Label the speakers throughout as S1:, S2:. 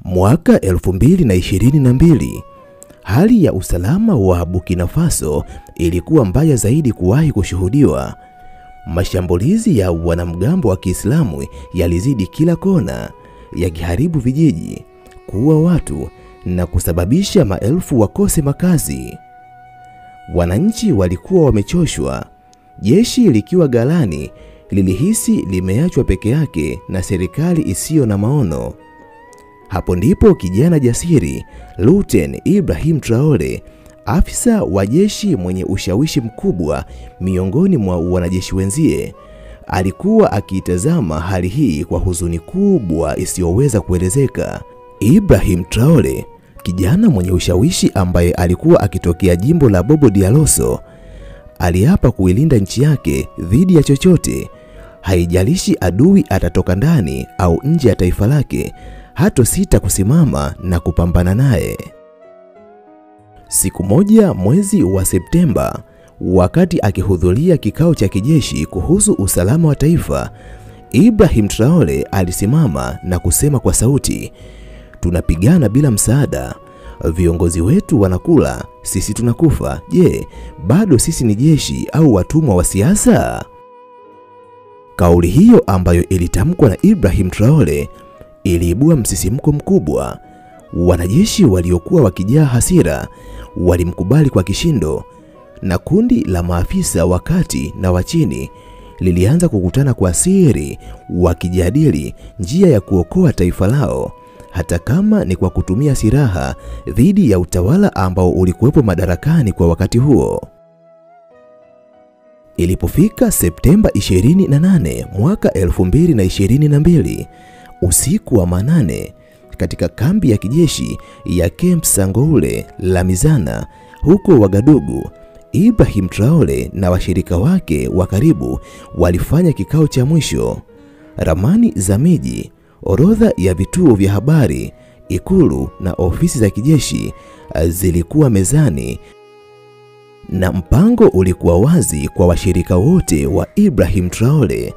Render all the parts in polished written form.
S1: Mwaka 2022, hali ya usalama wa Burkina Faso ilikuwa mbaya zaidi kuwahi kushuhudiwa. Mashambulizi ya wanamgambo wa Kiislamu yalizidi kila kona, yakiharibu vijiji, kuua watu na kusababisha maelfu wakose makazi. Wananchi walikuwa wamechoshwa. Jeshi likiwa ghalani lilihisi limeachwa peke yake na serikali isiyo na maono. Hapo ndipo kijana jasiri Luteni Ibrahim Traore, afisa wa jeshi mwenye ushawishi mkubwa miongoni mwa wanajeshi wenzie, alikuwa akitazama hali hii kwa huzuni kubwa isiyoweza kuelezeka. Ibrahim Traore, kijana mwenye ushawishi ambaye alikuwa akitokea jimbo la Bobo Dioulasso, aliapa kuilinda nchi yake dhidi ya chochote, haijalishi adui atatoka ndani au nje ya taifa lake, hatosita kusimama na kupambana naye. Siku moja mwezi wa Septemba, wakati akihudhuria kikao cha kijeshi kuhusu usalama wa taifa, Ibrahim Traore alisimama na kusema kwa sauti, "Tunapigana bila msaada. Viongozi wetu wanakula, sisi tunakufa. Je, bado sisi ni jeshi au watumwa wa siasa?" Kauli hiyo ambayo ilitamkwa na Ibrahim Traore iliibua msisimko mkubwa. Wanajeshi waliokuwa wakijaa hasira walimkubali kwa kishindo, na kundi la maafisa wa kati na wa chini lilianza kukutana kwa siri, wakijadili njia ya kuokoa taifa lao, hata kama ni kwa kutumia silaha dhidi ya utawala ambao ulikuwepo madarakani kwa wakati huo. Ilipofika Septemba 28 mwaka 2022, usiku wa manane, katika kambi ya kijeshi ya Camp Sangoule la Mizana huko Wagadugu, Ibrahim Traore na washirika wake wa karibu walifanya kikao cha mwisho. Ramani za miji, orodha ya vituo vya habari, ikulu na ofisi za kijeshi zilikuwa mezani, na mpango ulikuwa wazi kwa washirika wote wa Ibrahim Traore.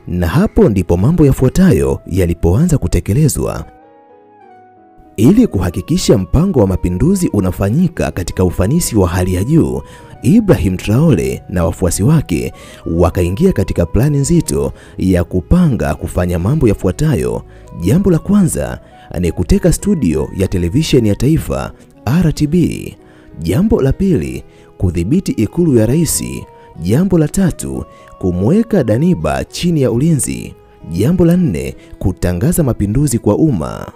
S1: Na hapo ndipo mambo yafuatayo yalipoanza kutekelezwa. Ili kuhakikisha mpango wa mapinduzi unafanyika katika ufanisi wa hali ya juu, Ibrahim Traore na wafuasi wake wakaingia katika plani nzito ya kupanga kufanya mambo yafuatayo. Jambo la kwanza ni kuteka studio ya televisheni ya taifa RTB. Jambo la pili, kudhibiti ikulu ya rais. Jambo la tatu, kumweka Daniba chini ya ulinzi. Jambo la nne, kutangaza mapinduzi kwa umma.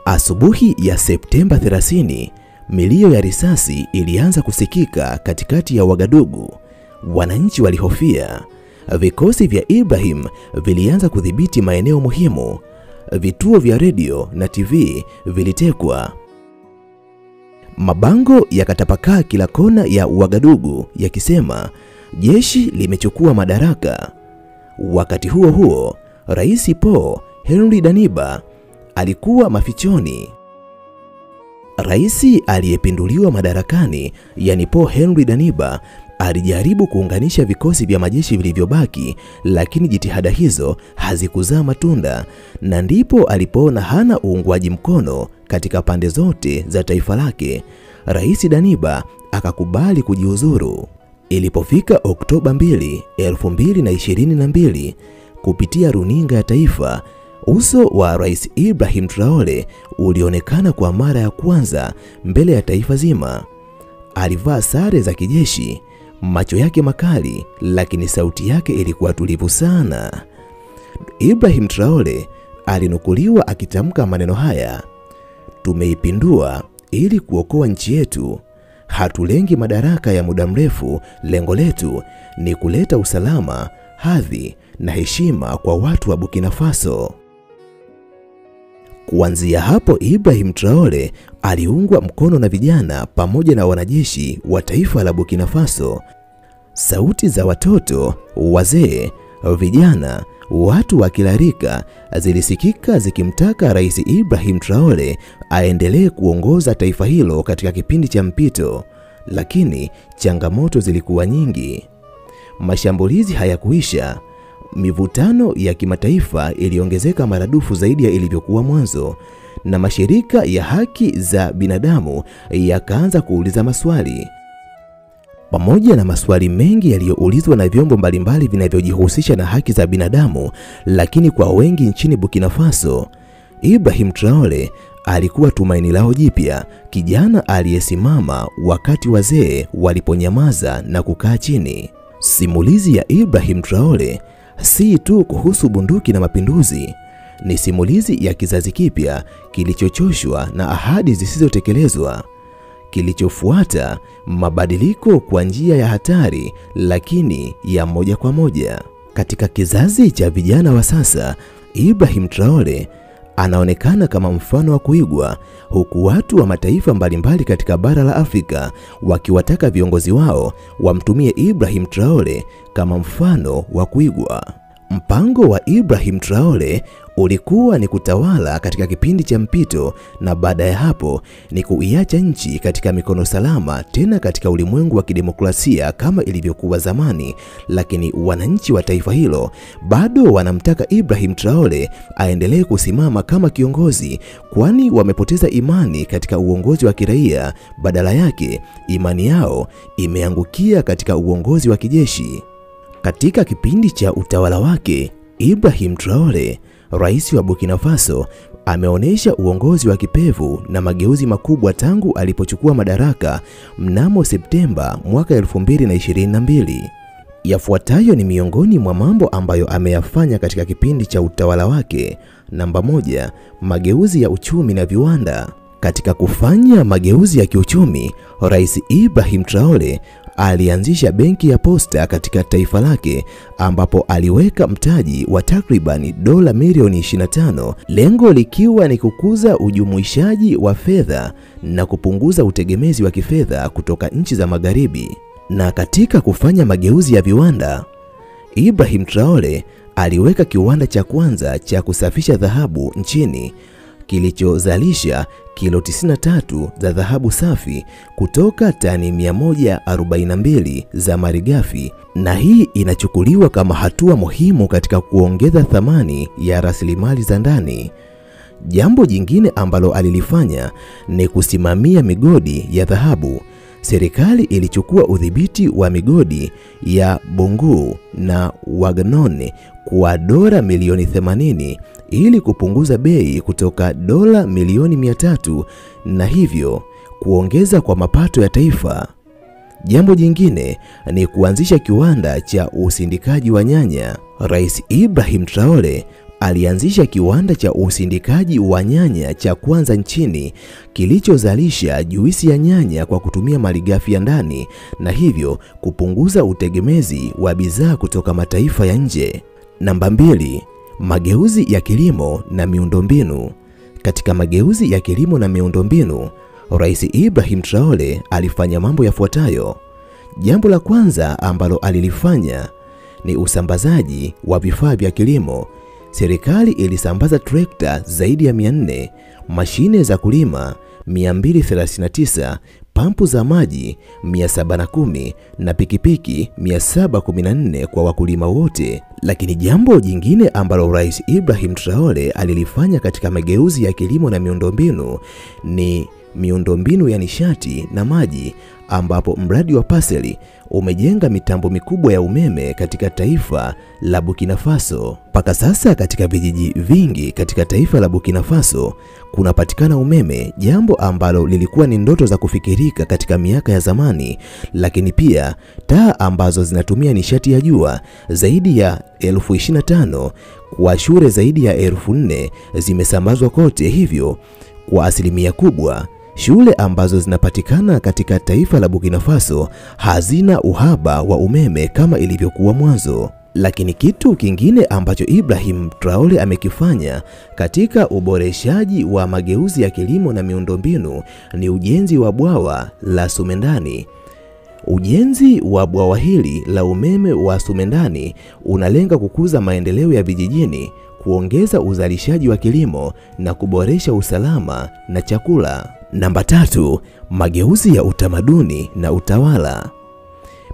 S1: Asubuhi ya Septemba 30, milio ya risasi ilianza kusikika katikati ya Wagadugu. Wananchi walihofia. Vikosi vya Ibrahim vilianza kudhibiti maeneo muhimu. Vituo vya redio na TV vilitekwa. Mabango yakatapakaa kila kona ya Wagadugu yakisema, "Jeshi limechukua madaraka." Wakati huo huo, Rais Paul Henri Daniba alikuwa mafichoni. Rais aliyepinduliwa madarakani, yani Paul Henri Daniba, alijaribu kuunganisha vikosi vya majeshi vilivyobaki, lakini jitihada hizo hazikuzaa matunda, na ndipo alipoona hana uungwaji mkono katika pande zote za taifa lake. Rais Daniba akakubali kujiuzuru. Ilipofika Oktoba 2, 2022, kupitia runinga ya taifa, uso wa Rais Ibrahim Traore ulionekana kwa mara ya kwanza mbele ya taifa zima. Alivaa sare za kijeshi, macho yake makali, lakini sauti yake ilikuwa tulivu sana. Ibrahim Traore alinukuliwa akitamka maneno haya, "Tumeipindua ili kuokoa nchi yetu. Hatulengi madaraka ya muda mrefu, lengo letu ni kuleta usalama, hadhi na heshima kwa watu wa Burkina Faso." Kuanzia hapo, Ibrahim Traore aliungwa mkono na vijana pamoja na wanajeshi wa taifa la Burkina Faso. Sauti za watoto, wazee, vijana, watu wa kila rika zilisikika zikimtaka Rais Ibrahim Traore aendelee kuongoza taifa hilo katika kipindi cha mpito. Lakini changamoto zilikuwa nyingi. Mashambulizi hayakuisha. mivutano ya kimataifa iliongezeka maradufu zaidi ya ilivyokuwa mwanzo, na mashirika ya haki za binadamu yakaanza kuuliza maswali. Pamoja na maswali mengi yaliyoulizwa na vyombo mbalimbali vinavyojihusisha na haki za binadamu, lakini kwa wengi nchini Burkina Faso, Ibrahim Traore alikuwa tumaini lao jipya, kijana aliyesimama wakati wazee waliponyamaza na kukaa chini. Simulizi ya Ibrahim Traore si tu kuhusu bunduki na mapinduzi, ni simulizi ya kizazi kipya kilichochoshwa na ahadi zisizotekelezwa, kilichofuata mabadiliko kwa njia ya hatari lakini ya moja kwa moja. Katika kizazi cha vijana wa sasa, Ibrahim Traore anaonekana kama mfano wa kuigwa, huku watu wa mataifa mbalimbali katika bara la Afrika wakiwataka viongozi wao wamtumie Ibrahim Traore kama mfano wa kuigwa. Mpango wa Ibrahim Traore ulikuwa ni kutawala katika kipindi cha mpito, na baada ya hapo ni kuiacha nchi katika mikono salama tena katika ulimwengu wa kidemokrasia kama ilivyokuwa zamani. Lakini wananchi wa taifa hilo bado wanamtaka Ibrahim Traore aendelee kusimama kama kiongozi, kwani wamepoteza imani katika uongozi wa kiraia. Badala yake imani yao imeangukia katika uongozi wa kijeshi. Katika kipindi cha utawala wake, Ibrahim Traore, rais wa Burkina Faso, ameonyesha uongozi wa kipevu na mageuzi makubwa tangu alipochukua madaraka mnamo Septemba mwaka 2022. Yafuatayo ni miongoni mwa mambo ambayo ameyafanya katika kipindi cha utawala wake. Namba 1, mageuzi ya uchumi na viwanda. Katika kufanya mageuzi ya kiuchumi, Rais Ibrahim Traore alianzisha benki ya posta katika taifa lake, ambapo aliweka mtaji wa takribani dola milioni 25, lengo likiwa ni kukuza ujumuishaji wa fedha na kupunguza utegemezi wa kifedha kutoka nchi za magharibi. Na katika kufanya mageuzi ya viwanda, Ibrahim Traore aliweka kiwanda cha kwanza cha kusafisha dhahabu nchini, kilichozalisha kilo 93 za dhahabu safi kutoka tani 142 za malighafi, na hii inachukuliwa kama hatua muhimu katika kuongeza thamani ya rasilimali za ndani. Jambo jingine ambalo alilifanya ni kusimamia migodi ya dhahabu. Serikali ilichukua udhibiti wa migodi ya Boungou na Ouargnon kwa dola milioni 80 ili kupunguza bei kutoka dola milioni 300 na hivyo kuongeza kwa mapato ya taifa. Jambo jingine ni kuanzisha kiwanda cha usindikaji wa nyanya. Rais Ibrahim Traore alianzisha kiwanda cha usindikaji wa nyanya cha kwanza nchini, kilichozalisha juisi ya nyanya kwa kutumia malighafi ya ndani na hivyo kupunguza utegemezi wa bidhaa kutoka mataifa ya nje. Namba 2, mageuzi ya kilimo na miundombinu. Katika mageuzi ya kilimo na miundombinu, Rais Ibrahim Traore alifanya mambo yafuatayo. Jambo la kwanza ambalo alilifanya ni usambazaji wa vifaa vya kilimo. Serikali ilisambaza trekta zaidi ya 400, mashine za kulima 239, pampu za maji 710 na pikipiki 714 kwa wakulima wote. Lakini jambo jingine ambalo Rais Ibrahim Traore alilifanya katika mageuzi ya kilimo na miundombinu ni miundombinu ya nishati na maji, ambapo mradi wa Paseli umejenga mitambo mikubwa ya umeme katika taifa la Burkina Faso. Mpaka sasa katika vijiji vingi katika taifa la Burkina Faso kunapatikana umeme, jambo ambalo lilikuwa ni ndoto za kufikirika katika miaka ya zamani. Lakini pia taa ambazo zinatumia nishati ya jua zaidi ya 25,000 kwa shule zaidi ya 4,000 zimesambazwa kote. Hivyo kwa asilimia kubwa shule ambazo zinapatikana katika taifa la Burkina Faso hazina uhaba wa umeme kama ilivyokuwa mwanzo. Lakini kitu kingine ambacho Ibrahim Traore amekifanya katika uboreshaji wa mageuzi ya kilimo na miundombinu ni ujenzi wa bwawa la Sumendani. Ujenzi wa bwawa hili la umeme wa Sumendani unalenga kukuza maendeleo ya vijijini, kuongeza uzalishaji wa kilimo na kuboresha usalama na chakula. Namba 3, mageuzi ya utamaduni na utawala.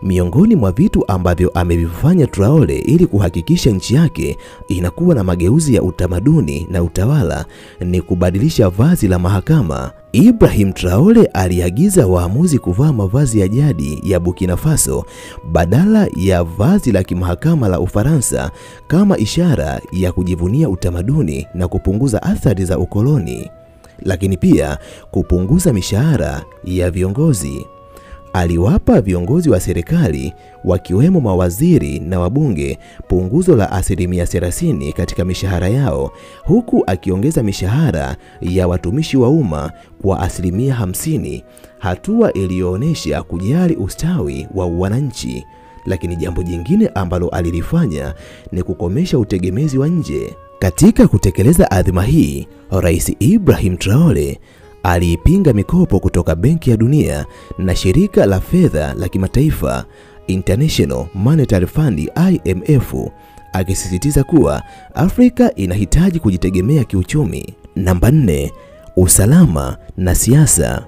S1: Miongoni mwa vitu ambavyo amevifanya Traore ili kuhakikisha nchi yake inakuwa na mageuzi ya utamaduni na utawala ni kubadilisha vazi la mahakama. Ibrahim Traore aliagiza waamuzi kuvaa mavazi ya jadi ya Burkina Faso badala ya vazi la kimahakama la Ufaransa kama ishara ya kujivunia utamaduni na kupunguza athari za ukoloni, lakini pia kupunguza mishahara ya viongozi. Aliwapa viongozi wa serikali wakiwemo mawaziri na wabunge punguzo la 30% katika mishahara yao, huku akiongeza mishahara ya watumishi wa umma kwa 50%, hatua iliyoonyesha kujali ustawi wa wananchi. Lakini jambo jingine ambalo alilifanya ni kukomesha utegemezi wa nje. Katika kutekeleza adhima hii, Rais Ibrahim Traore aliipinga mikopo kutoka Benki ya Dunia na Shirika la Fedha la Kimataifa International Monetary Fund IMF, akisisitiza kuwa Afrika inahitaji kujitegemea kiuchumi. Namba 4, usalama na siasa.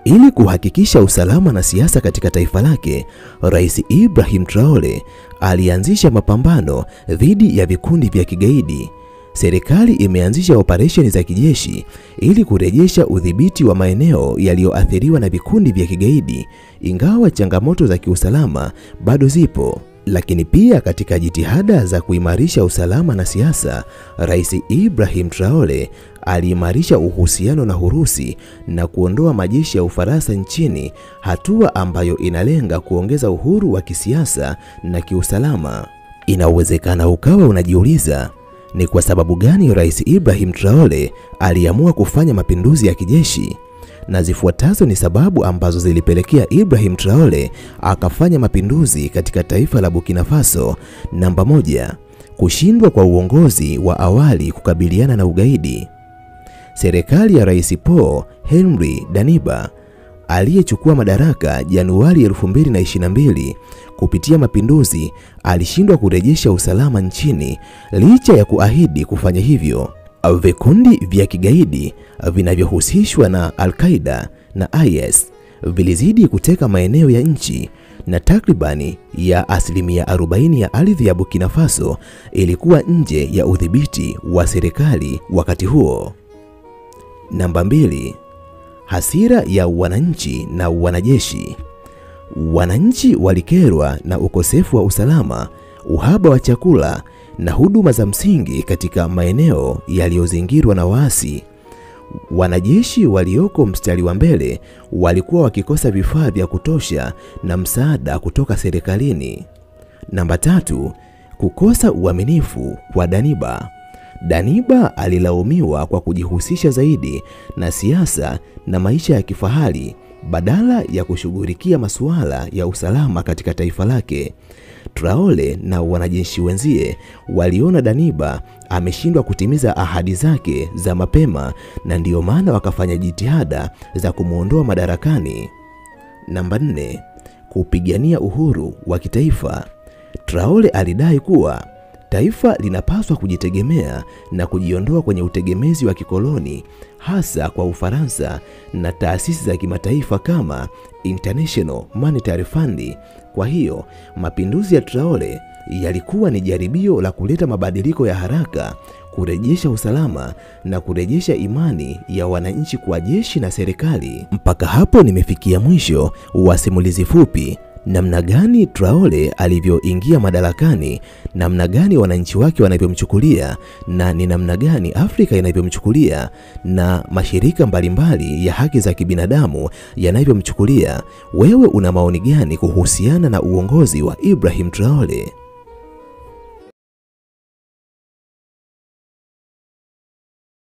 S1: Ili kuhakikisha usalama na siasa katika taifa lake, Rais Ibrahim Traore alianzisha mapambano dhidi ya vikundi vya kigaidi. Serikali imeanzisha operesheni za kijeshi ili kurejesha udhibiti wa maeneo yaliyoathiriwa na vikundi vya kigaidi, ingawa changamoto za kiusalama bado zipo. Lakini pia katika jitihada za kuimarisha usalama na siasa, Rais Ibrahim Traore aliimarisha uhusiano na Urusi na kuondoa majeshi ya Ufaransa nchini, hatua ambayo inalenga kuongeza uhuru wa kisiasa na kiusalama. Inawezekana ukawa unajiuliza, ni kwa sababu gani Rais Ibrahim Traore aliamua kufanya mapinduzi ya kijeshi? Na zifuatazo ni sababu ambazo zilipelekea Ibrahim Traore akafanya mapinduzi katika taifa la Burkina Faso. Namba 1, kushindwa kwa uongozi wa awali kukabiliana na ugaidi. Serikali ya Rais Paul Henri Daniba aliyechukua madaraka Januari 2022 kupitia mapinduzi alishindwa kurejesha usalama nchini licha ya kuahidi kufanya hivyo. Vikundi vya kigaidi vinavyohusishwa na Al-Qaeda na IS vilizidi kuteka maeneo ya nchi na takribani ya 40% ya ardhi ya Burkina Faso ilikuwa nje ya udhibiti wa serikali wakati huo. Namba 2, hasira ya wananchi na wanajeshi. Wananchi walikerwa na ukosefu wa usalama, uhaba wa chakula na huduma za msingi katika maeneo yaliyozingirwa na waasi. Wanajeshi walioko mstari wa mbele walikuwa wakikosa vifaa vya kutosha na msaada kutoka serikalini. Namba 3, kukosa uaminifu kwa Daniba. Daniba alilaumiwa kwa kujihusisha zaidi na siasa na maisha ya kifahari badala ya kushughulikia masuala ya usalama katika taifa lake. Traore na wanajeshi wenzie waliona Daniba ameshindwa kutimiza ahadi zake za mapema na ndiyo maana wakafanya jitihada za kumuondoa madarakani. Namba 4, kupigania uhuru wa kitaifa. Traore alidai kuwa taifa linapaswa kujitegemea na kujiondoa kwenye utegemezi wa kikoloni, hasa kwa Ufaransa na taasisi za kimataifa kama International Monetary Fund. Kwa hiyo, mapinduzi ya Traore yalikuwa ni jaribio la kuleta mabadiliko ya haraka, kurejesha usalama na kurejesha imani ya wananchi kwa jeshi na serikali. Mpaka hapo nimefikia mwisho wa simulizi fupi. Namna gani Traore alivyoingia madarakani, namna gani wananchi wake wanavyomchukulia, na ni namna gani Afrika inavyomchukulia na mashirika mbalimbali ya haki za kibinadamu yanavyomchukulia. Wewe una maoni gani kuhusiana na uongozi wa Ibrahim Traore?